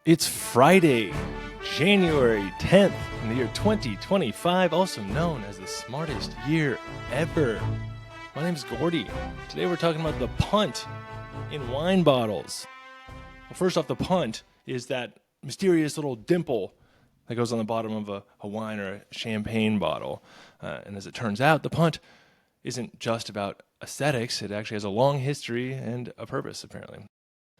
It's Friday, January 10th in the year 2025, also known as the smartest year ever. My name's Gordy. Today we're talking about the punt in wine bottles. Well, first off, the punt is that mysterious little dimple that goes on the bottom of a wine or a champagne bottle. And as it turns out, the punt isn't just about aesthetics. It actually has a long history and a purpose, apparently.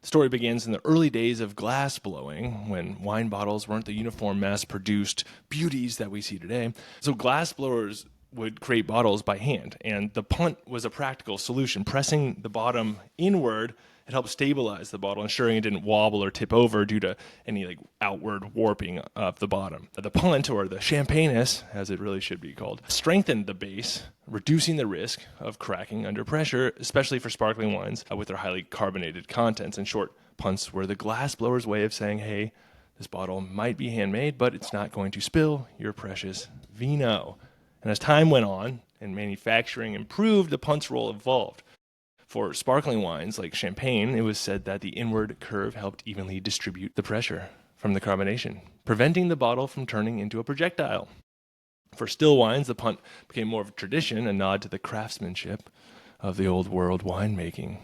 The story begins in the early days of glassblowing, when wine bottles weren't the uniform mass-produced beauties that we see today. So glassblowers would create bottles by hand, and the punt was a practical solution. Pressing the bottom inward, it helped stabilize the bottle, ensuring it didn't wobble or tip over due to any outward warping of the bottom. The punt, or the champagness, as it really should be called, strengthened the base, reducing the risk of cracking under pressure, especially for sparkling wines with their highly carbonated contents. In short, punts were the glassblower's way of saying, hey, this bottle might be handmade, but it's not going to spill your precious vino. And as time went on and manufacturing improved, the punt's role evolved. For sparkling wines like champagne, it was said that the inward curve helped evenly distribute the pressure from the carbonation, preventing the bottle from turning into a projectile. For still wines, the punt became more of a tradition, a nod to the craftsmanship of the old world winemaking.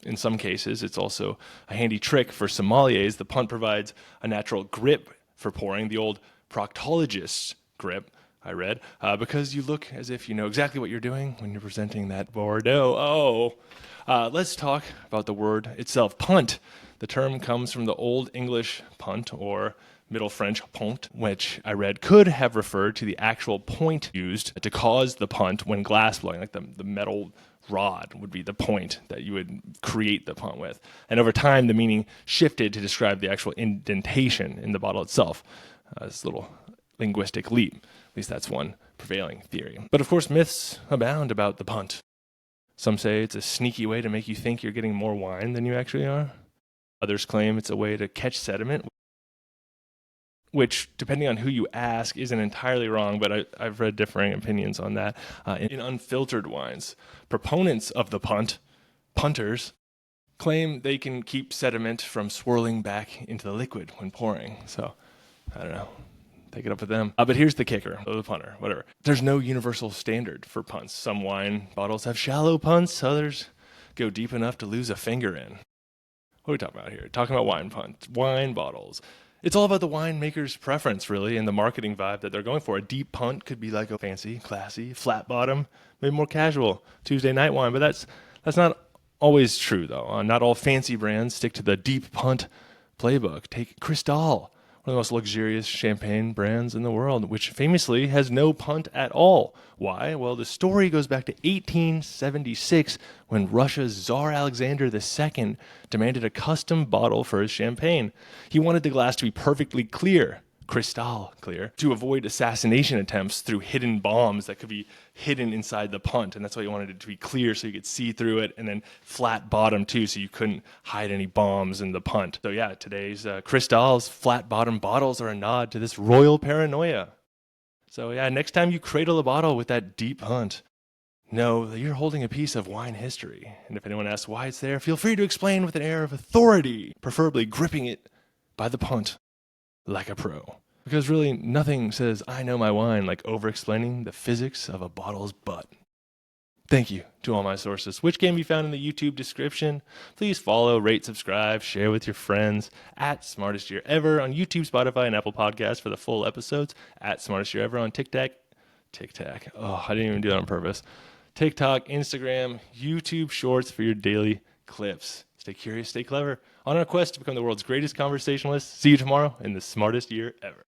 In some cases, it's also a handy trick for sommeliers. The punt provides a natural grip for pouring, the old proctologist's grip, I read, because you look as if you know exactly what you're doing when you're presenting that Bordeaux. Let's talk about the word itself, punt. The term comes from the Old English punt, or Middle French pont, which I read could have referred to the actual point used to cause the punt when glassblowing, like the metal rod would be the point that you would create the punt with. And over time, the meaning shifted to describe the actual indentation in the bottle itself. This little linguistic leap. At least that's one prevailing theory. But of course, myths abound about the punt. Some say it's a sneaky way to make you think you're getting more wine than you actually are. Others claim it's a way to catch sediment, which, depending on who you ask, isn't entirely wrong, but I've read differing opinions on that. In unfiltered wines, proponents of the punt, punters, claim they can keep sediment from swirling back into the liquid when pouring. So, I don't know. Take it up with them. But here's the kicker, or the punter, whatever. There's no universal standard for punts. Some wine bottles have shallow punts, others go deep enough to lose a finger in. What are we talking about here? Talking about wine punts, wine bottles. It's all about the winemaker's preference, really, and the marketing vibe that they're going for. A deep punt could be like a fancy, classy, flat bottom, maybe more casual Tuesday night wine, but that's not always true, though. Not all fancy brands stick to the deep punt playbook. Take Cristal, one of the most luxurious champagne brands in the world, which famously has no punt at all. Why? Well, the story goes back to 1876, when Russia's Tsar Alexander II demanded a custom bottle for his champagne. He wanted the glass to be perfectly clear, crystal clear, to avoid assassination attempts through hidden bombs that could be hidden inside the punt. And that's why he wanted it to be clear so you could see through it, and then flat bottom too, so you couldn't hide any bombs in the punt. So yeah, today's Cristal's flat bottom bottles are a nod to this royal paranoia. So yeah, next time you cradle a bottle with that deep punt, know that you're holding a piece of wine history. And if anyone asks why it's there, feel free to explain with an air of authority, preferably gripping it by the punt like a pro. Because really, nothing says I know my wine like over-explaining the physics of a bottle's butt. Thank you to all my sources, which can be found in the YouTube description. Please follow, rate, subscribe, share with your friends. At Smartest Year Ever on YouTube, Spotify, and Apple Podcasts for the full episodes. At Smartest Year Ever on TikTok. Oh, I didn't even do that on purpose. TikTok, Instagram, YouTube Shorts for your daily clips. Stay curious, stay clever. On our quest to become the world's greatest conversationalist. See you tomorrow in the Smartest Year Ever.